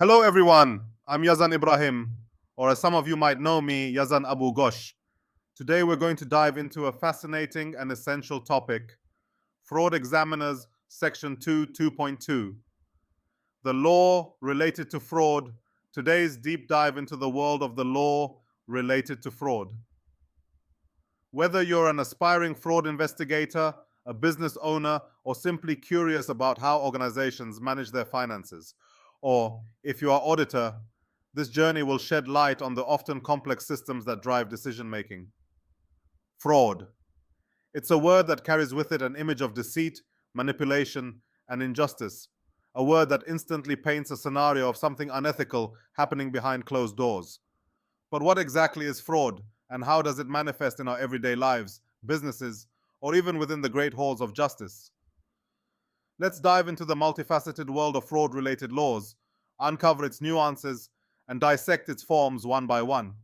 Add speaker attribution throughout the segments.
Speaker 1: Hello, everyone. I'm Yazan Ibrahim, or as some of you might know me, Yazan Abu Ghosh. Today, we're going to dive into a fascinating and essential topic Fraud Examiners Section 2 2.2. The law related to fraud. Today's deep dive into the world of the law related to fraud. Whether you're an aspiring fraud investigator, a business owner, or simply curious about how organizations manage their finances, or if you are auditor, this journey will shed light on the often complex systems that drive decision making. Fraud. It's a word that carries with it an image of deceit, manipulation, and injustice. A word that instantly paints a scenario of something unethical happening behind closed doors. But what exactly is fraud, and how does it manifest in our everyday lives, businesses, or even within the great halls of justice? Let's dive into the multifaceted world of fraud-related laws, uncover its nuances, and dissect its forms one by one.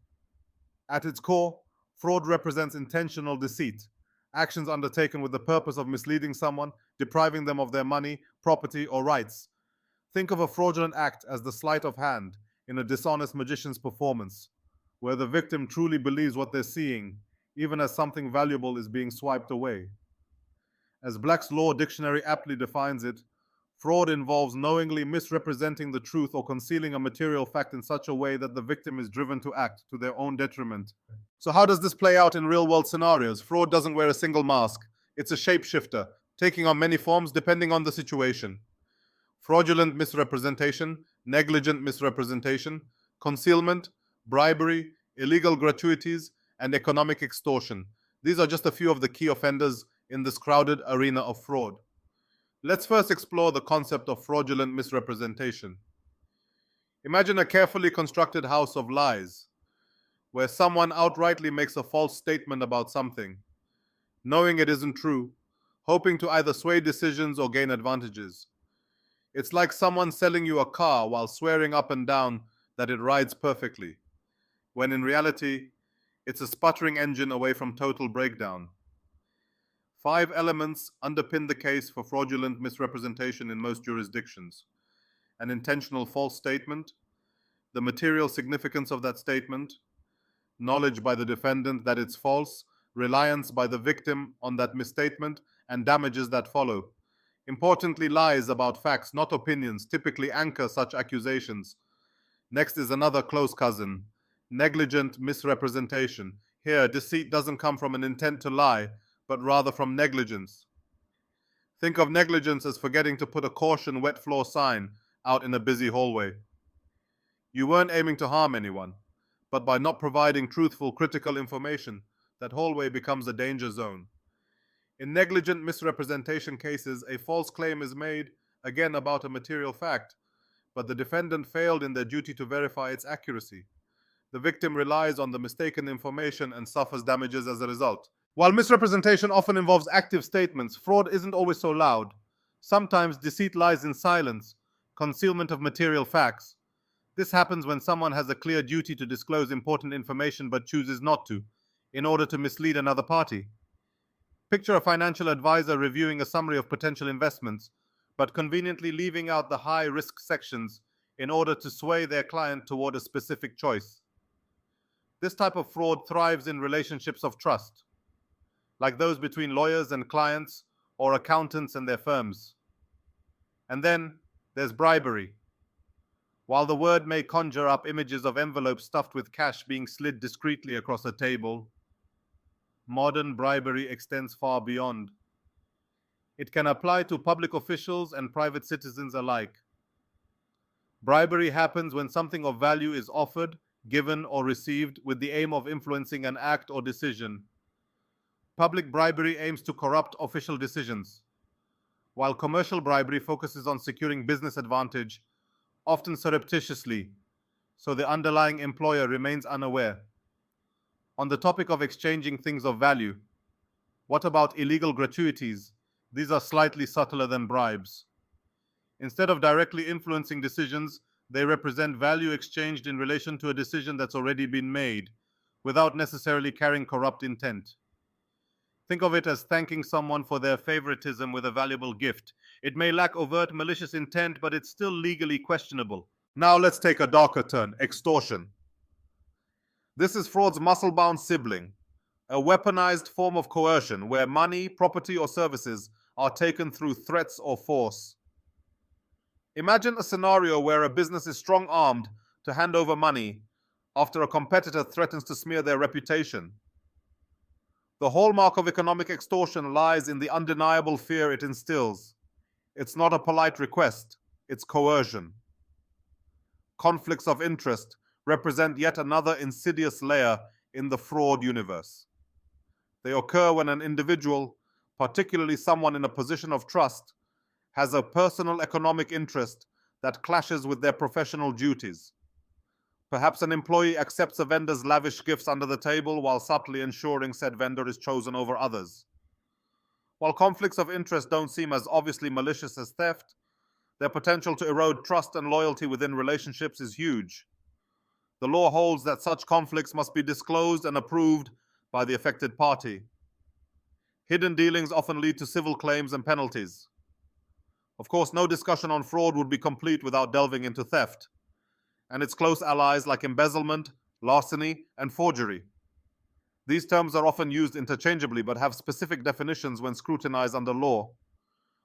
Speaker 1: At its core, fraud represents intentional deceit, actions undertaken with the purpose of misleading someone, depriving them of their money, property, or rights. Think of a fraudulent act as the sleight of hand in a dishonest magician's performance, where the victim truly believes what they're seeing, even as something valuable is being swiped away. As Black's Law Dictionary aptly defines it, fraud involves knowingly misrepresenting the truth or concealing a material fact in such a way that the victim is driven to act to their own detriment. So, how does this play out in real world scenarios? Fraud doesn't wear a single mask, it's a shapeshifter, taking on many forms depending on the situation. Fraudulent misrepresentation, negligent misrepresentation, concealment, bribery, illegal gratuities, and economic extortion. These are just a few of the key offenders in this crowded arena of fraud. Let's first explore the concept of fraudulent misrepresentation. Imagine a carefully constructed house of lies, where someone outrightly makes a false statement about something, knowing it isn't true, hoping to either sway decisions or gain advantages. It's like someone selling you a car while swearing up and down that it rides perfectly, when in reality, it's a sputtering engine away from total breakdown. 5 elements underpin the case for fraudulent misrepresentation in most jurisdictions: an intentional false statement, the material significance of that statement, knowledge by the defendant that it's false, reliance by the victim on that misstatement, and damages that follow. Importantly, lies about facts, not opinions, typically anchor such accusations. Next is another close cousin: negligent misrepresentation. Here, deceit doesn't come from an intent to lie, but rather from negligence. Think of negligence as forgetting to put a caution wet floor sign out in a busy hallway. You weren't aiming to harm anyone, but by not providing truthful, critical information, that hallway becomes a danger zone. In negligent misrepresentation cases, a false claim is made, again about a material fact, but the defendant failed in their duty to verify its accuracy. The victim relies on the mistaken information and suffers damages as a result. While misrepresentation often involves active statements, fraud isn't always so loud. Sometimes deceit lies in silence, concealment of material facts. This happens when someone has a clear duty to disclose important information but chooses not to, in order to mislead another party. Picture a financial advisor reviewing a summary of potential investments, but conveniently leaving out the high-risk sections in order to sway their client toward a specific choice. This type of fraud thrives in relationships of trust, like those between lawyers and clients or accountants and their firms. And then there's bribery. While the word may conjure up images of envelopes stuffed with cash being slid discreetly across a table, modern bribery extends far beyond. It can apply to public officials and private citizens alike. Bribery happens when something of value is offered, given, or received with the aim of influencing an act or decision. Public bribery aims to corrupt official decisions, while commercial bribery focuses on securing business advantage, often surreptitiously, so the underlying employer remains unaware. On the topic of exchanging things of value, what about illegal gratuities? These are slightly subtler than bribes. Instead of directly influencing decisions, they represent value exchanged in relation to a decision that's already been made, without necessarily carrying corrupt intent. Think of it as thanking someone for their favoritism with a valuable gift. It may lack overt malicious intent, but it's still legally questionable. Now let's take a darker turn: extortion. This is fraud's muscle-bound sibling, a weaponized form of coercion where money, property, or services are taken through threats or force. Imagine a scenario where a business is strong-armed to hand over money after a competitor threatens to smear their reputation. The hallmark of economic extortion lies in the undeniable fear it instills. It's not a polite request, it's coercion. Conflicts of interest represent yet another insidious layer in the fraud universe. They occur when an individual, particularly someone in a position of trust, has a personal economic interest that clashes with their professional duties. Perhaps an employee accepts a vendor's lavish gifts under the table while subtly ensuring said vendor is chosen over others. While conflicts of interest don't seem as obviously malicious as theft, their potential to erode trust and loyalty within relationships is huge. The law holds that such conflicts must be disclosed and approved by the affected party. Hidden dealings often lead to civil claims and penalties. Of course, no discussion on fraud would be complete without delving into theft and its close allies like embezzlement, larceny, and forgery. These terms are often used interchangeably but have specific definitions when scrutinized under law.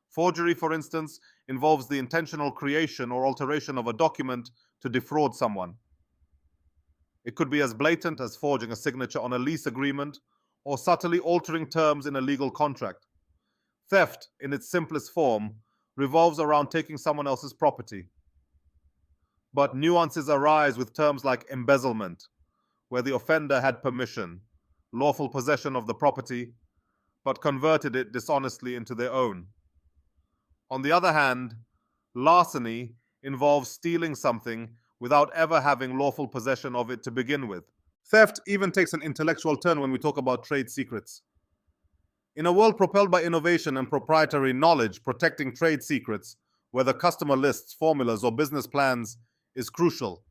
Speaker 1: Forgery, for instance, involves the intentional creation or alteration of a document to defraud someone. It could be as blatant as forging a signature on a lease agreement or subtly altering terms in a legal contract. Theft, in its simplest form, revolves around taking someone else's property. But nuances arise with terms like embezzlement, where the offender had permission, lawful possession of the property, but converted it dishonestly into their own. On the other hand, larceny involves stealing something without ever having lawful possession of it to begin with. Theft even takes an intellectual turn when we talk about trade secrets. In a world propelled by innovation and proprietary knowledge, protecting trade secrets, whether customer lists, formulas, or business plans, is crucial.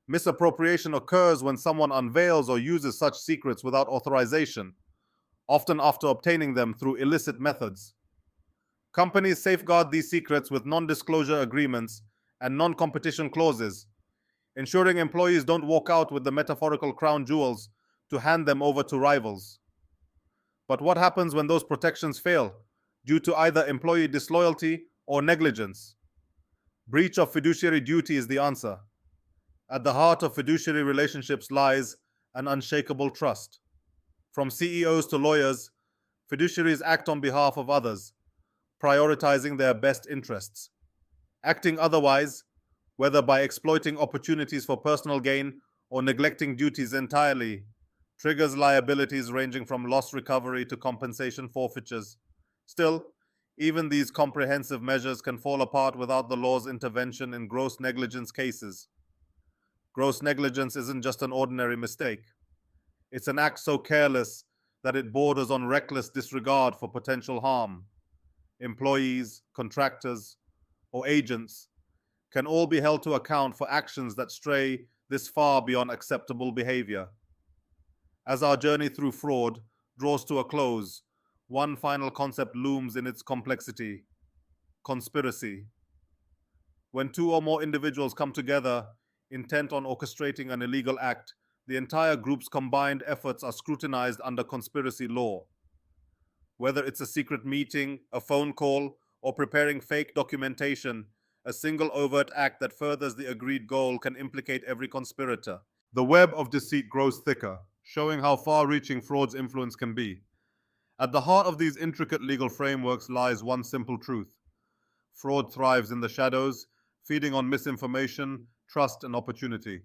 Speaker 1: Misappropriation occurs when someone unveils or uses such secrets without authorization, often after obtaining them through illicit methods. Companies safeguard these secrets with non-disclosure agreements and non-competition clauses, ensuring employees don't walk out with the metaphorical crown jewels to hand them over to rivals. But what happens when those protections fail due to either employee disloyalty or negligence? Breach of fiduciary duty is the answer. At the heart of fiduciary relationships lies an unshakable trust. From CEOs to lawyers, fiduciaries act on behalf of others, prioritizing their best interests. Acting otherwise, whether by exploiting opportunities for personal gain or neglecting duties entirely, triggers liabilities ranging from loss recovery to compensation forfeitures. Still, even these comprehensive measures can fall apart without the law's intervention in gross negligence cases. Gross negligence isn't just an ordinary mistake. It's an act so careless that it borders on reckless disregard for potential harm. Employees, contractors, or agents can all be held to account for actions that stray this far beyond acceptable behavior. As our journey through fraud draws to a close, one final concept looms in its complexity: conspiracy. When two or more individuals come together, intent on orchestrating an illegal act, the entire group's combined efforts are scrutinized under conspiracy law. Whether it's a secret meeting, a phone call, or preparing fake documentation, a single overt act that furthers the agreed goal can implicate every conspirator. The web of deceit grows thicker, showing how far-reaching fraud's influence can be. At the heart of these intricate legal frameworks lies one simple truth: fraud thrives in the shadows, feeding on misinformation, trust, and opportunity.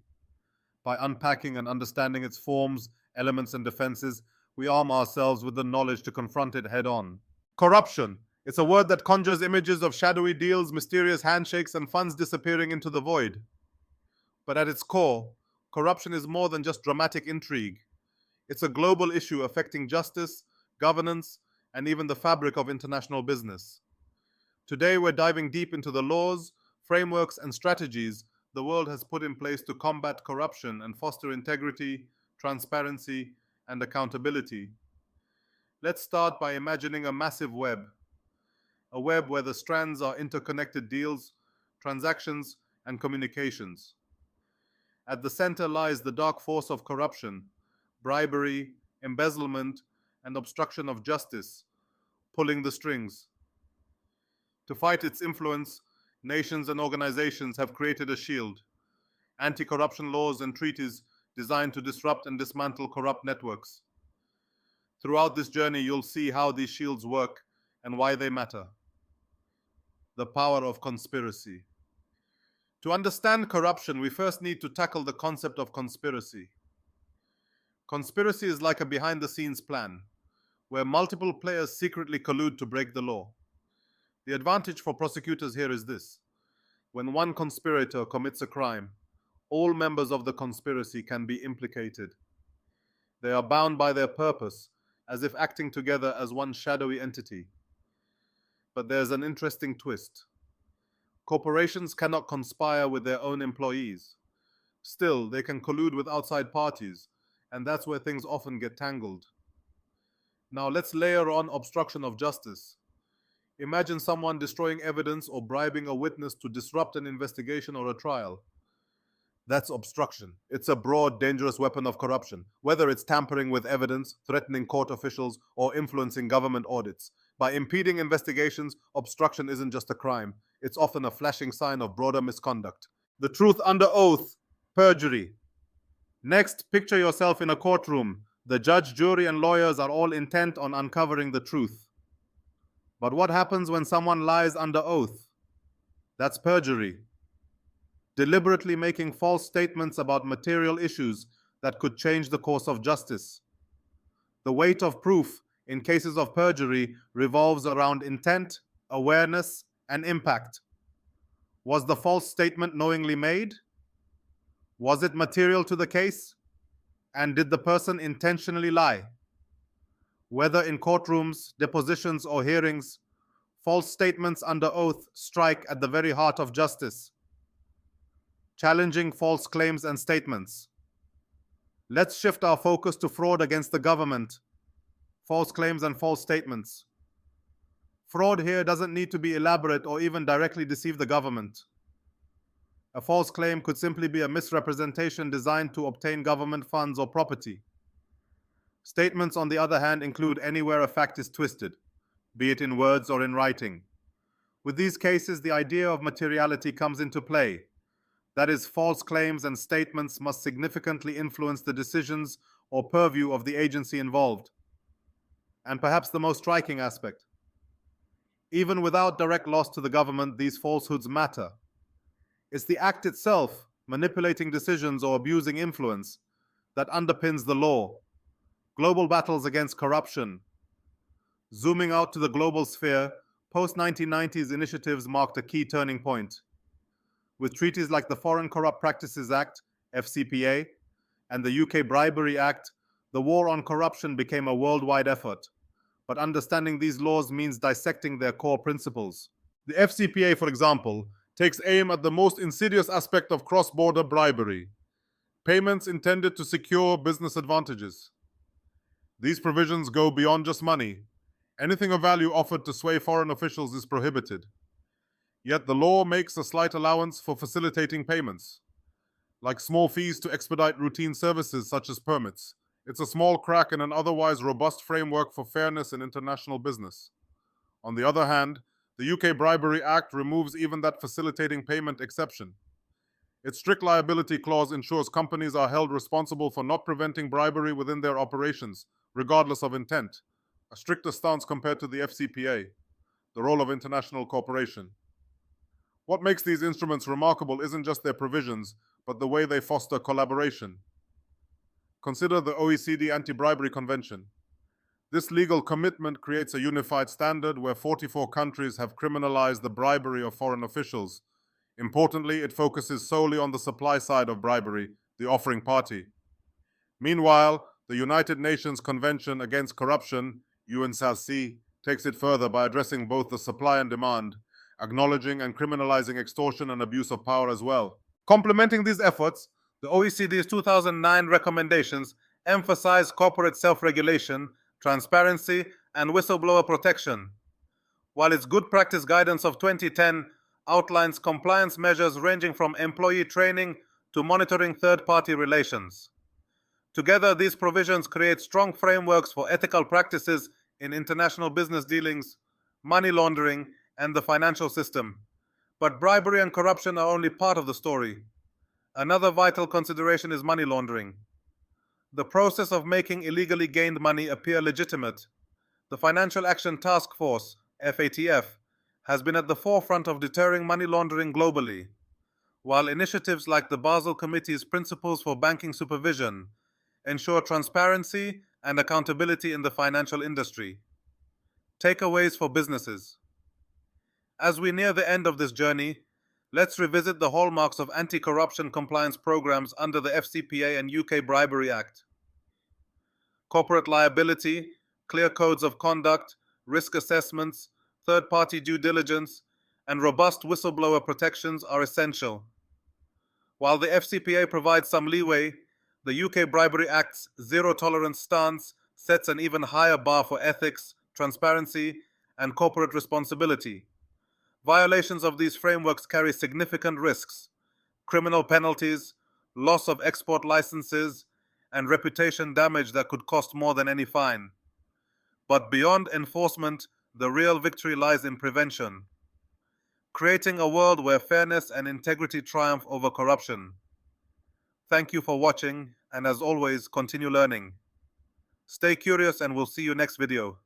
Speaker 1: By unpacking and understanding its forms, elements, and defenses, we arm ourselves with the knowledge to confront it head-on. Corruption. It's a word that conjures images of shadowy deals, mysterious handshakes, and funds disappearing into the void. But at its core, corruption is more than just dramatic intrigue. It's a global issue affecting justice, governance, and even the fabric of international business. Today, we're diving deep into the laws, frameworks, and strategies the world has put in place to combat corruption and foster integrity, transparency, and accountability. Let's start by imagining a massive web, a web where the strands are interconnected deals, transactions, and communications. At the center lies the dark force of corruption, bribery, embezzlement, and obstruction of justice, pulling the strings. To fight its influence, nations and organizations have created a shield, anti-corruption laws and treaties designed to disrupt and dismantle corrupt networks. Throughout this journey, you'll see how these shields work and why they matter. The power of conspiracy. To understand corruption, we first need to tackle the concept of conspiracy. Conspiracy is like a behind-the-scenes plan, where multiple players secretly collude to break the law. The advantage for prosecutors here is this: when one conspirator commits a crime, all members of the conspiracy can be implicated. They are bound by their purpose, as if acting together as one shadowy entity. But there's an interesting twist. Corporations cannot conspire with their own employees. Still, they can collude with outside parties, and that's where things often get tangled. Now let's layer on obstruction of justice. Imagine someone destroying evidence or bribing a witness to disrupt an investigation or a trial. That's obstruction. It's a broad, dangerous weapon of corruption, whether it's tampering with evidence, threatening court officials, or influencing government audits. By impeding investigations, obstruction isn't just a crime. It's often a flashing sign of broader misconduct. The truth under oath, perjury. Next, picture yourself in a courtroom. The judge, jury, and lawyers are all intent on uncovering the truth. But what happens when someone lies under oath? That's perjury. Deliberately making false statements about material issues that could change the course of justice. The weight of proof in cases of perjury revolves around intent, awareness, and impact. Was the false statement knowingly made? Was it material to the case? And did the person intentionally lie? Whether in courtrooms, depositions, or hearings, false statements under oath strike at the very heart of justice. Challenging false claims and statements. Let's shift our focus to fraud against the government, false claims and false statements. Fraud here doesn't need to be elaborate or even directly deceive the government. A false claim could simply be a misrepresentation designed to obtain government funds or property. Statements, on the other hand, include anywhere a fact is twisted, be it in words or in writing. With these cases, the idea of materiality comes into play. That is, false claims and statements must significantly influence the decisions or purview of the agency involved. And perhaps the most striking aspect, even without direct loss to the government, these falsehoods matter. It's the act itself, manipulating decisions or abusing influence, that underpins the law. Global battles against corruption. Zooming out to the global sphere, post-1990s initiatives marked a key turning point. With treaties like the Foreign Corrupt Practices Act, FCPA, and the UK Bribery Act, the war on corruption became a worldwide effort. But understanding these laws means dissecting their core principles. The FCPA, for example, takes aim at the most insidious aspect of cross-border bribery: payments intended to secure business advantages. These provisions go beyond just money. Anything of value offered to sway foreign officials is prohibited. Yet the law makes a slight allowance for facilitating payments, like small fees to expedite routine services such as permits. It's a small crack in an otherwise robust framework for fairness in international business. On the other hand, the UK Bribery Act removes even that facilitating payment exception. Its strict liability clause ensures companies are held responsible for not preventing bribery within their operations, regardless of intent, a stricter stance compared to the FCPA, the role of international cooperation. What makes these instruments remarkable isn't just their provisions, but the way they foster collaboration. Consider the OECD Anti-Bribery Convention. This legal commitment creates a unified standard where 44 countries have criminalized the bribery of foreign officials. Importantly, it focuses solely on the supply side of bribery, the offering party. Meanwhile, the United Nations Convention Against Corruption, UNCAC, takes it further by addressing both the supply and demand, acknowledging and criminalizing extortion and abuse of power as well. Complementing these efforts, the OECD's 2009 recommendations emphasize corporate self-regulation, transparency, and whistleblower protection. While its good practice guidance of 2010 outlines compliance measures ranging from employee training to monitoring third-party relations. Together, these provisions create strong frameworks for ethical practices in international business dealings, money laundering, and the financial system. But bribery and corruption are only part of the story. Another vital consideration is money laundering. The process of making illegally gained money appear legitimate. The Financial Action Task Force, FATF, has been at the forefront of deterring money laundering globally, while initiatives like the Basel Committee's Principles for Banking Supervision ensure transparency and accountability in the financial industry. Takeaways for businesses. As we near the end of this journey, let's revisit the hallmarks of anti-corruption compliance programs under the FCPA and UK Bribery Act. Corporate liability, clear codes of conduct, risk assessments, third-party due diligence, and robust whistleblower protections are essential. While the FCPA provides some leeway, the UK Bribery Act's zero-tolerance stance sets an even higher bar for ethics, transparency, and corporate responsibility. Violations of these frameworks carry significant risks: criminal penalties, loss of export licenses, and reputation damage that could cost more than any fine. But beyond enforcement, the real victory lies in prevention, creating a world where fairness and integrity triumph over corruption. Thank you for watching, and as always, continue learning. Stay curious, and we'll see you next video.